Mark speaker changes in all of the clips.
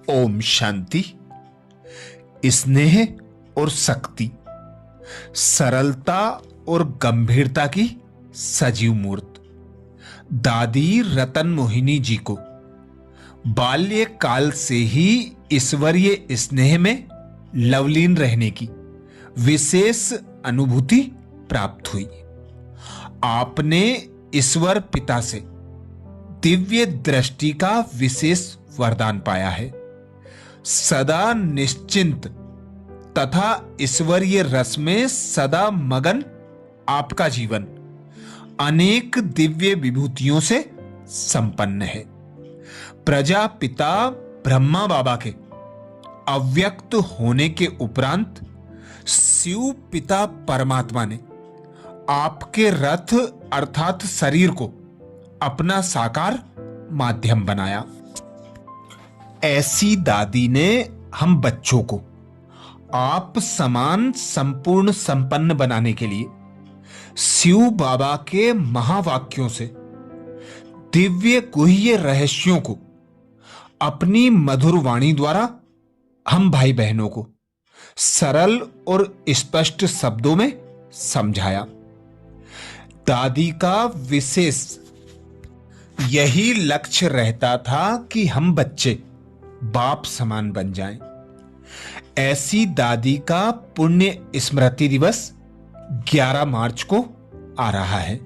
Speaker 1: ओम शांति। स्नेह और शक्ति, सरलता और गंभीरता की सजीव मूर्त दादी रतन मोहिनी जी को बाल्यकाल से ही ईश्वरीय स्नेह में लवलीन रहने की विशेष अनुभूति प्राप्त हुई। आपने ईश्वर पिता से दिव्य दृष्टि का विशेष वरदान पाया है। सदा निश्चिंत तथा ईश्वरीय रस में सदा मगन आपका जीवन अनेक दिव्य विभूतियों से संपन्न है। प्रजापिता ब्रह्मा बाबा के अव्यक्त होने के उपरांत शिव पिता परमात्मा ने आपके रथ अर्थात शरीर को अपना साकार माध्यम बनाया। ऐसी दादी ने हम बच्चों को आप समान संपूर्ण संपन्न बनाने के लिए शिव बाबा के महावाक्यों से दिव्य गुह्य रहस्यों को अपनी मधुर वाणी द्वारा हम भाई बहनों को सरल और स्पष्ट शब्दों में समझाया। दादी का विशेष यही लक्ष्य रहता था कि हम बच्चे बाप समान बन जाएं। ऐसी दादी का पुण्य स्मृति दिवस 11 मार्च को आ रहा है।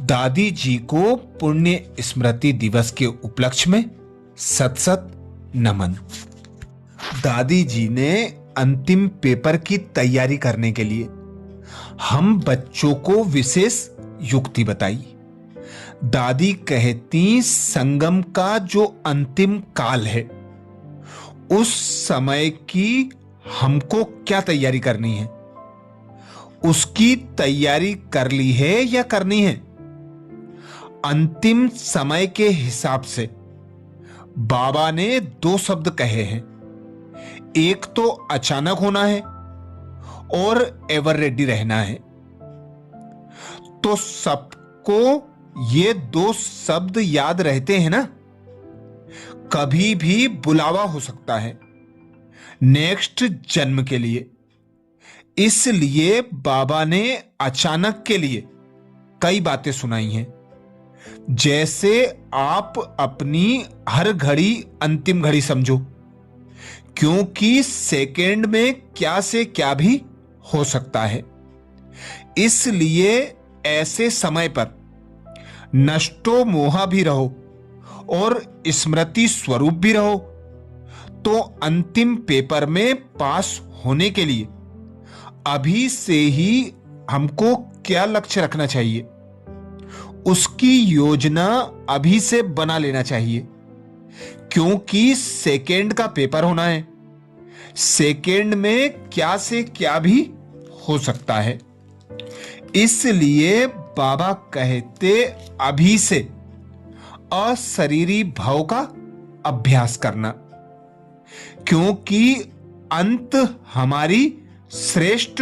Speaker 1: दादी जी को पुण्य स्मृति दिवस के उपलक्ष्य में सत सत नमन। दादी जी ने अंतिम पेपर की तैयारी करने के लिए हम बच्चों को विशेष युक्ति बताई। दादी कहती, संगम का जो अंतिम काल है उस समय की हमको क्या तैयारी करनी है, उसकी तैयारी कर ली है या करनी है। अंतिम समय के हिसाब से बाबा ने 2 शब्द कहे हैं, एक तो अचानक होना है और एवर रेडी रहना है। तो सबको ये 2 शब्द याद रहते हैं ना। कभी भी बुलावा हो सकता है नेक्स्ट जन्म के लिए, इसलिए बाबा ने अचानक के लिए कई बातें सुनाई हैं। जैसे आप अपनी हर घड़ी अंतिम घड़ी समझो, क्योंकि सेकंड में क्या से क्या भी हो सकता है। इसलिए ऐसे समय पर नष्टो मोहा भी रहो और स्मृति स्वरूप भी रहो। तो अंतिम पेपर में पास होने के लिए अभी से ही हमको क्या लक्ष्य रखना चाहिए, उसकी योजना अभी से बना लेना चाहिए। क्योंकि सेकंड का पेपर होना है, सेकंड में क्या से क्या भी हो सकता है। इसलिए बाबा कहते अभी से अशरीरी भाव का अभ्यास करना, क्योंकि अंत हमारी श्रेष्ठ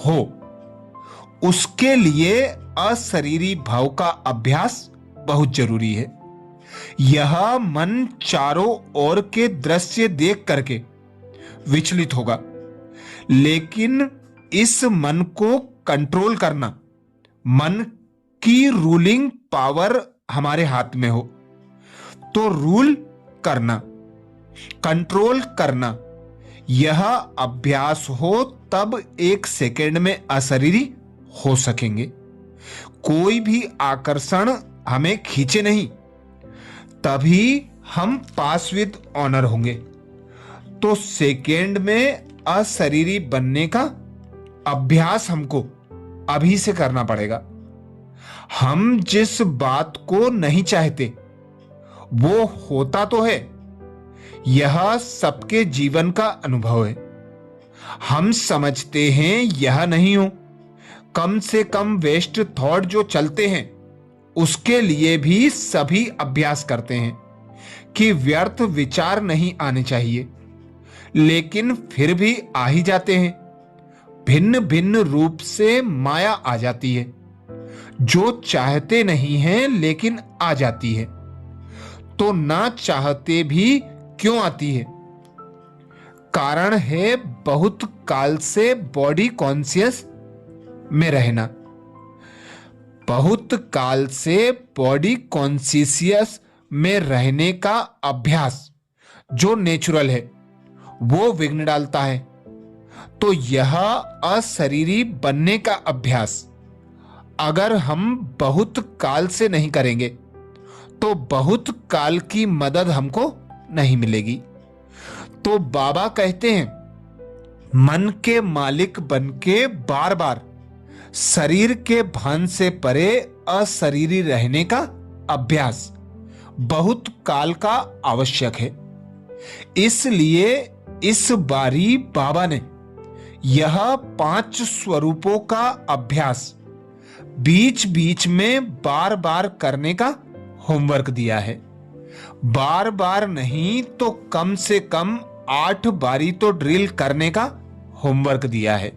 Speaker 1: हो उसके लिए अशरीरी भाव का अभ्यास बहुत जरूरी है। यह मन चारों ओर के दृश्य देख करके विचलित होगा, लेकिन इस मन को कंट्रोल करना, मन की रूलिंग पावर हमारे हाथ में हो तो रूल करना, कंट्रोल करना, यह अभ्यास हो तब 1 सेकंड में अशरीरी हो सकेंगे। कोई भी आकर्षण हमें खींचे नहीं, तभी हम पास विद ऑनर होंगे। तो सेकंड में अशरीरी बनने का अभ्यास हमको अभी से करना पड़ेगा। हम जिस बात को नहीं चाहते वो होता तो है, यह सबके जीवन का अनुभव है। हम समझते हैं यह नहीं हो, कम से कम वेस्ट थॉट जो चलते हैं उसके लिए भी सभी अभ्यास करते हैं कि व्यर्थ विचार नहीं आने चाहिए, लेकिन फिर भी आ ही जाते हैं। भिन्न भिन्न रूप से माया आ जाती है, जो चाहते नहीं हैं लेकिन आ जाती है। तो ना चाहते भी क्यों आती है, कारण है बहुत काल से बॉडी कॉन्शियस में रहना। बहुत काल से बॉडी कॉन्शियस में रहने का अभ्यास जो नेचुरल है वो विघ्न डालता है। तो यह अशरीरी बनने का अभ्यास अगर हम बहुत काल से नहीं करेंगे तो बहुत काल की मदद हमको नहीं मिलेगी। तो बाबा कहते हैं मन के मालिक बनके बार बार शरीर के भान से परे अशरीरी रहने का अभ्यास बहुत काल का आवश्यक है। इसलिए इस बारी बाबा ने यह 5 स्वरूपों का अभ्यास बीच बीच में बार बार करने का होमवर्क दिया है। बार बार नहीं तो कम से कम 8 बारी तो ड्रिल करने का होमवर्क दिया है,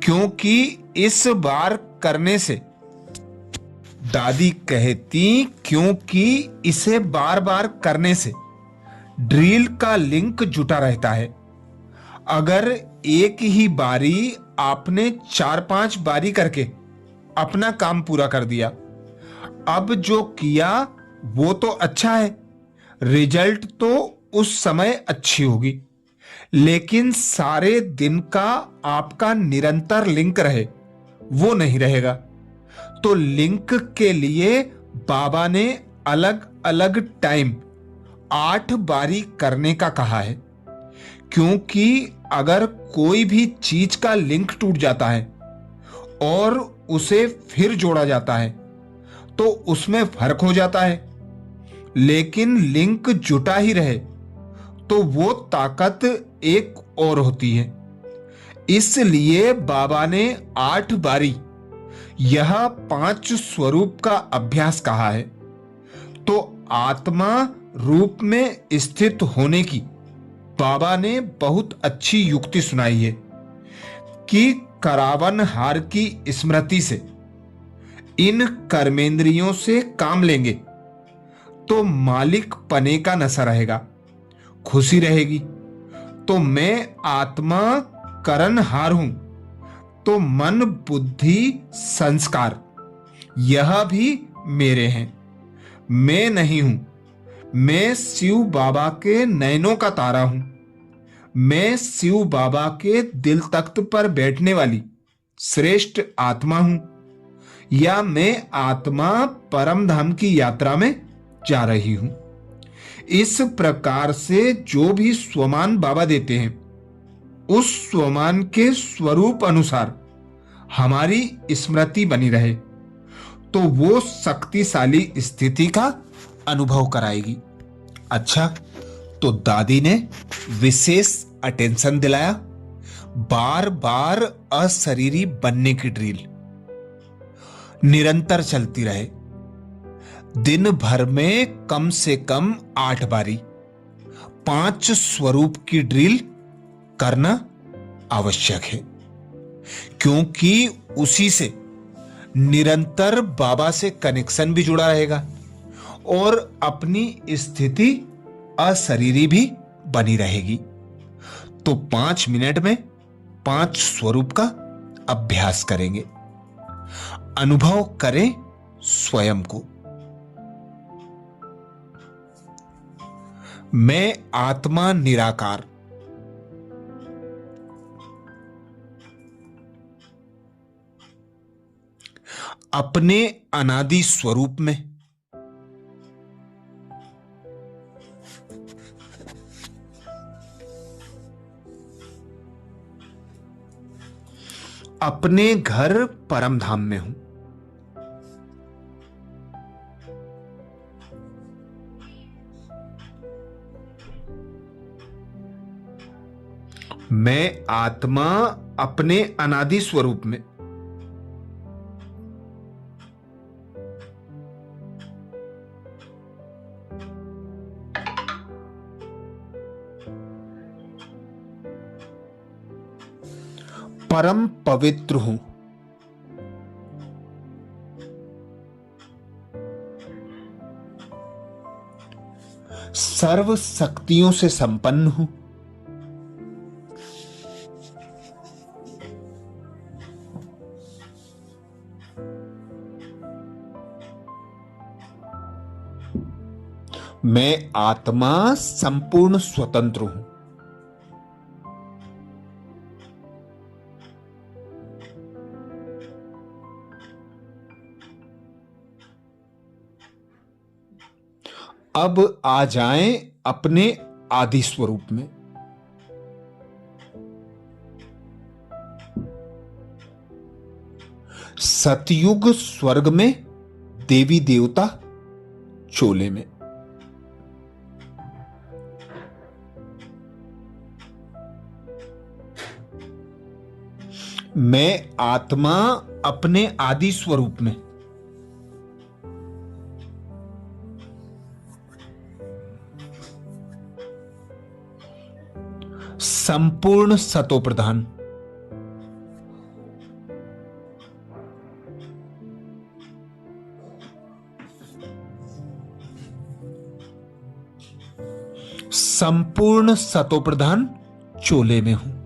Speaker 1: क्योंकि इस बार करने से दादी कहती क्योंकि इसे बार बार करने से ड्रिल का लिंक जुटा रहता है। अगर एक ही बारी आपने 4-5 बारी करके अपना काम पूरा कर दिया, अब जो किया वो तो अच्छा है, रिजल्ट तो उस समय अच्छी होगी, लेकिन सारे दिन का आपका निरंतर लिंक रहे वो नहीं रहेगा। तो लिंक के लिए बाबा ने अलग अलग टाइम 8 बारी करने का कहा है, क्योंकि अगर कोई भी चीज का लिंक टूट जाता है और उसे फिर जोड़ा जाता है तो उसमें फर्क हो जाता है, लेकिन लिंक जुटा ही रहे तो वो ताकत एक और होती है। इसलिए बाबा ने 8 बारी यह 5 स्वरूप का अभ्यास कहा है। तो आत्मा रूप में स्थित होने की बाबा ने बहुत अच्छी युक्ति सुनाई है कि करावन हार की स्मृति से इन कर्मेंद्रियों से काम लेंगे तो मालिक पने का नशा रहेगा, खुशी रहेगी। तो मैं आत्मा करणहार हूं, तो मन बुद्धि संस्कार यह भी मेरे हैं, मैं नहीं हूं। मैं शिव बाबा के नयनों का तारा हूं। मैं शिव बाबा के दिल तख्त पर बैठने वाली श्रेष्ठ आत्मा हूं, या मैं आत्मा परम धाम की यात्रा में जा रही हूं। इस प्रकार से जो भी स्वमान बाबा देते हैं उस स्वमान के स्वरूप अनुसार हमारी स्मृति बनी रहे तो वो शक्तिशाली स्थिति का अनुभव कराएगी। अच्छा, तो दादी ने विशेष अटेंशन दिलाया, बार बार अशरीरी बनने की ड्रिल निरंतर चलती रहे। दिन भर में कम से कम 8 बारी 5 स्वरूप की ड्रिल करना आवश्यक है, क्योंकि उसी से निरंतर बाबा से कनेक्शन भी जुड़ा रहेगा और अपनी स्थिति अशरीरी भी बनी रहेगी। तो 5 मिनट में 5 स्वरूप का अभ्यास करेंगे। अनुभव करें स्वयं को। मैं आत्मा निराकार, अपने अनादि स्वरूप में अपने घर परम धाम में हूं। मैं आत्मा अपने अनादि स्वरूप में परम पवित्र हूं। सर्व शक्तियों से संपन्न हूं। मैं आत्मा संपूर्ण स्वतंत्र हूं। अब आ जाएं अपने आदि स्वरूप में। सतयुग स्वर्ग में, देवी देवता चोले में। मैं आत्मा अपने आदि स्वरूप में। संपूर्ण सतो प्रधान। संपूर्ण सतो प्रधान चोले में हूं।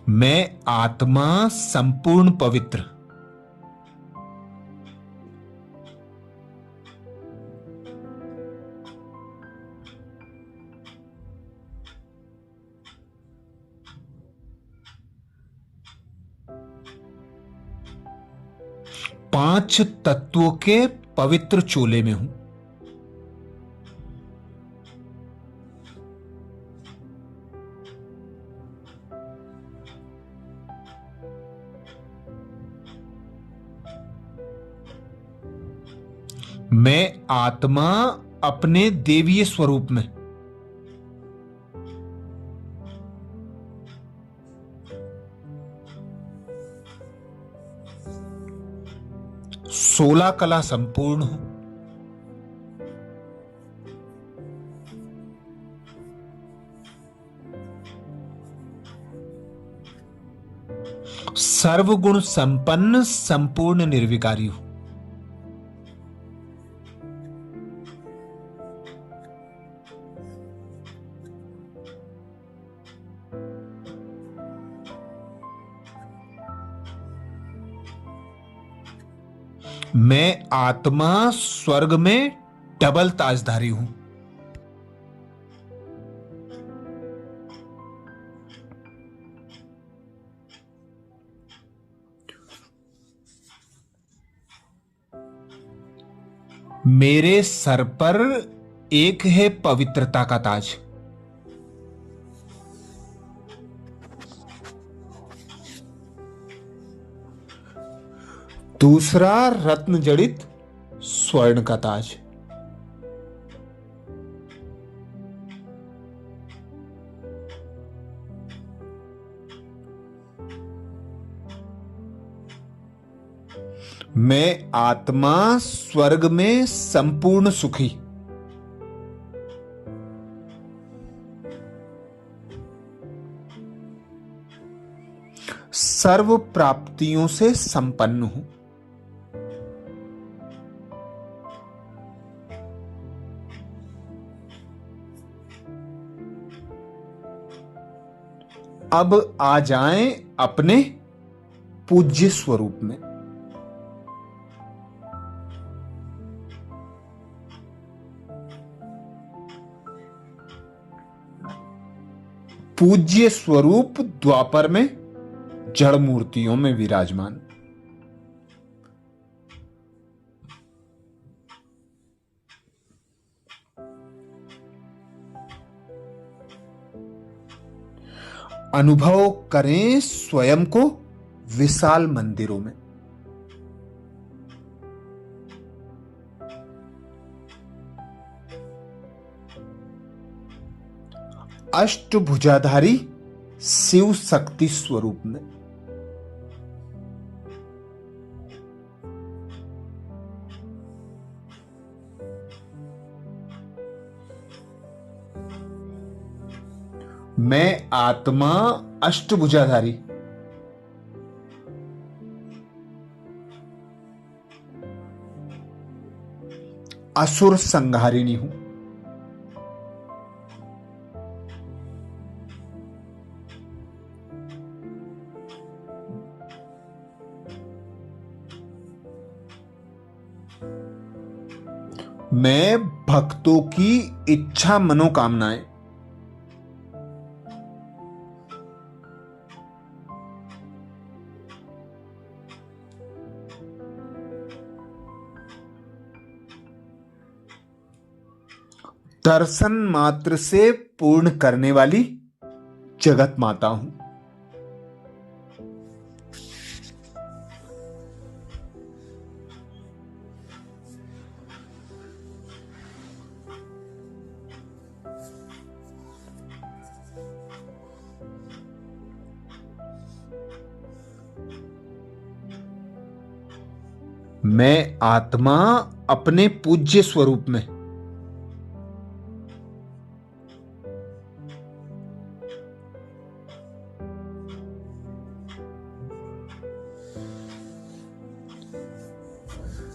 Speaker 1: मैं आत्मा संपूर्ण पवित्र। पांच तत्वों के पवित्र चोले में हूं। मैं आत्मा अपने देवीय स्वरूप में। सोलह कला संपूर्ण हूं। सर्वगुण संपन्न संपूर्ण निर्विकारी हूं। मैं आत्मा स्वर्ग में डबल ताजधारी हूं। मेरे सर पर एक है पवित्रता का ताज। दूसरा रत्न जड़ित स्वर्ण का ताज। मैं आत्मा स्वर्ग में संपूर्ण सुखी। सर्व प्राप्तियों से संपन्न हूं। अब आ जाएं अपने पूज्य स्वरूप में। पूज्य स्वरूप द्वापर में जड़ मूर्तियों में विराजमान। अनुभव करें स्वयं को विशाल मंदिरों में। अष्टभुजाधारी शिव शक्ति स्वरूप में। मैं आत्मा अष्टभुजाधारी असुर संहारिणी हूं। मैं भक्तों की इच्छा मनोकामनाएं दर्शन मात्र से पूर्ण करने वाली जगत माता हूं। मैं आत्मा अपने पूज्य स्वरूप में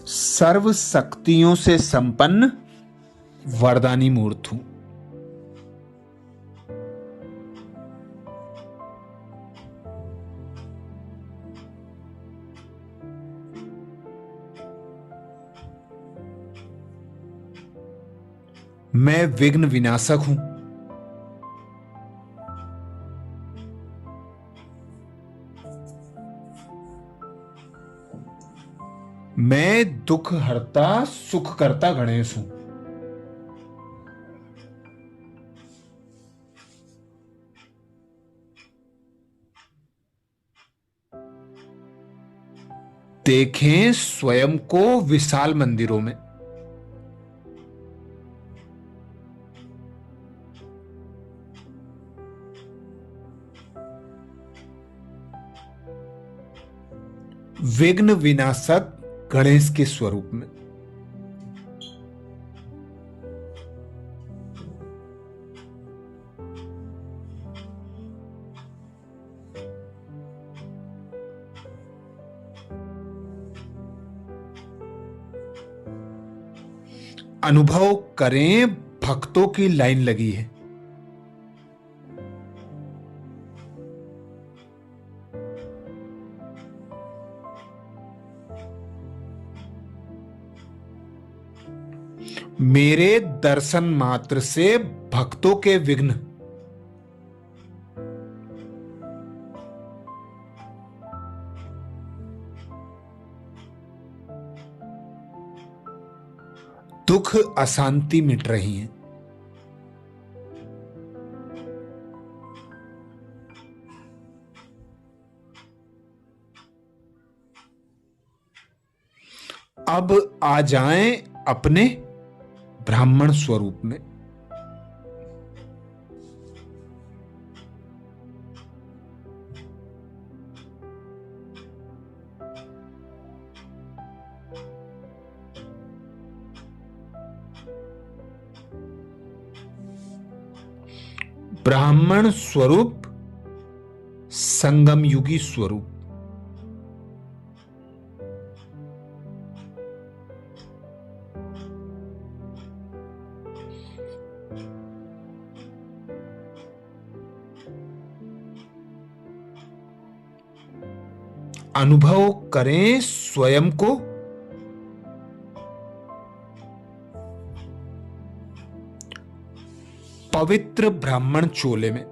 Speaker 1: सर्व शक्तियों से संपन्न वरदानी मूर्त हूं। मैं विघ्न विनाशक हूं। मैं दुख हरता सुख करता गणेश हूं। देखें स्वयं को विशाल मंदिरों में। विघ्न विनाशक गणेश के स्वरूप में। अनुभव करें भक्तों की लाइन लगी है। मेरे दर्शन मात्र से भक्तों के विघ्न दुख अशांति मिट रही है। अब आ जाएं अपने ब्राह्मण स्वरूप में। ब्राह्मण स्वरूप संगम युगी स्वरूप। अनुभव करें स्वयं को पवित्र ब्राह्मण चोले में।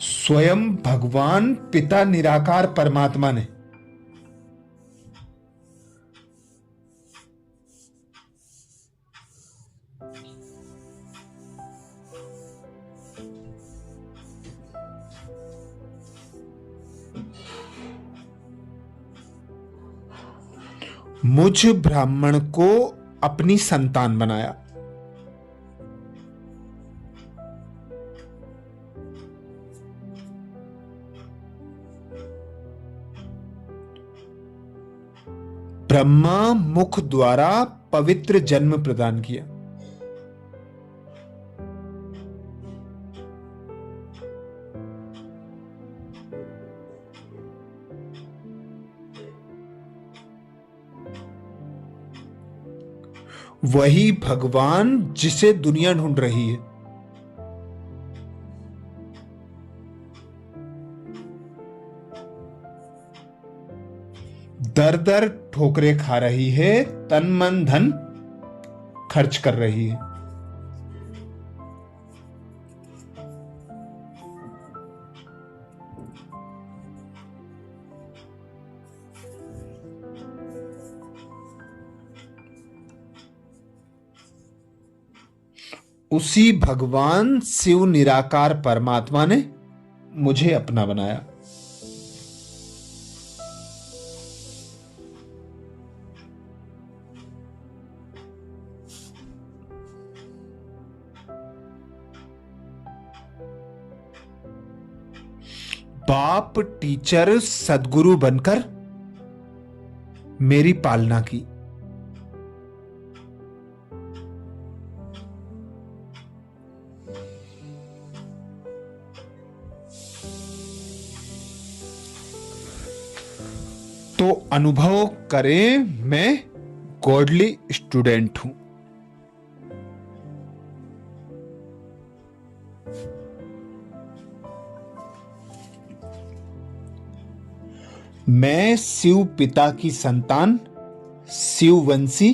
Speaker 1: स्वयं भगवान पिता निराकार परमात्मा ने मुझ ब्राह्मण को अपनी संतान बनाया। ब्रह्मा मुख द्वारा पवित्र जन्म प्रदान किया। वही भगवान जिसे दुनिया ढूंढ रही है। दर दर ठोकरे खा रही है, तन मन धन खर्च कर रही है। उसी भगवान शिव निराकार परमात्मा ने मुझे अपना बनाया। बाप टीचर सदगुरु बनकर मेरी पालना की। तो अनुभव करें, मैं गॉडली स्टूडेंट हूं। मैं शिव पिता की संतान, शिववंशी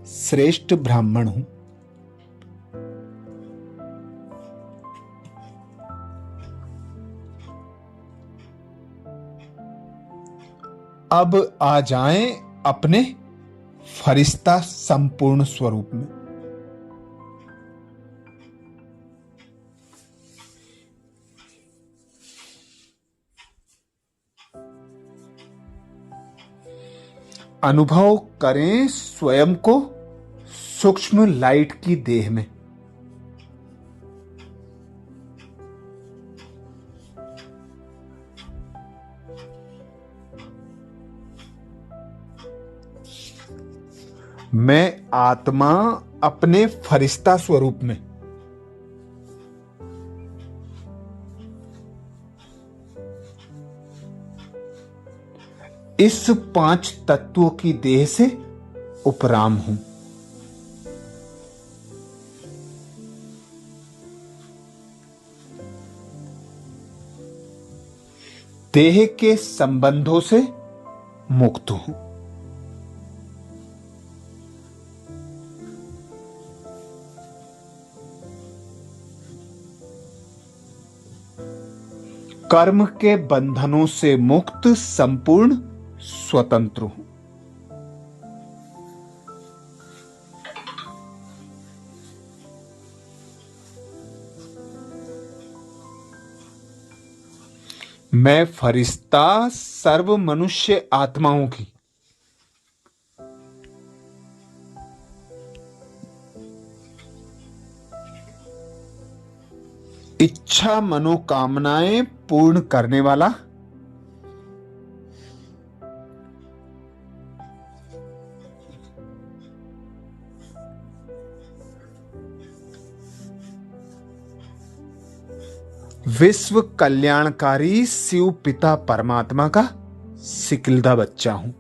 Speaker 1: श्रेष्ठ ब्राह्मण हूं। अब आ जाएं अपने फरिश्ता संपूर्ण स्वरूप में। अनुभव करें स्वयं को सूक्ष्म लाइट की देह में। मैं आत्मा अपने फरिश्ता स्वरूप में। इस पांच तत्वों की देह से उपराम हूं। देह के संबंधों से मुक्त हूं। कर्म के बंधनों से मुक्त संपूर्ण स्वतंत्र हूं। मैं फरिश्ता सर्व मनुष्य आत्माओं की इच्छा मनोकामनाएं पूर्ण करने वाला विश्व कल्याणकारी शिव पिता परमात्मा का सिकिलदा बच्चा हूं।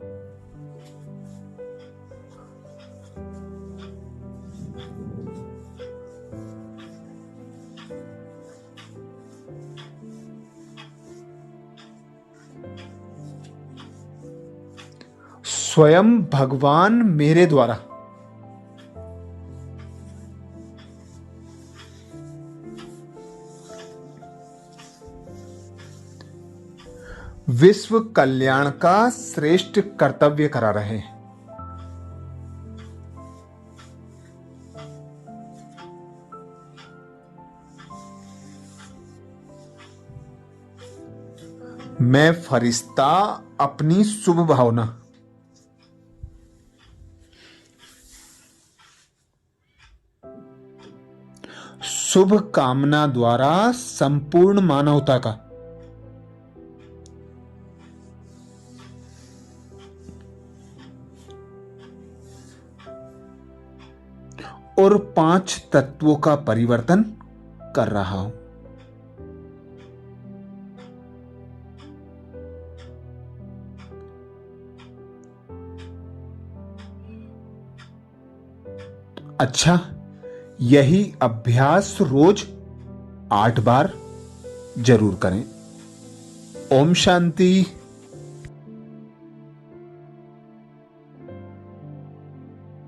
Speaker 1: स्वयं भगवान मेरे द्वारा विश्व कल्याण का श्रेष्ठ कर्तव्य करा रहे हैं। मैं फरिश्ता अपनी शुभ भावना शुभ कामना द्वारा संपूर्ण मानवता का और पांच तत्वों का परिवर्तन कर रहा हूं। अच्छा, यही अभ्यास रोज 8 बार जरूर करें। ओम शांति।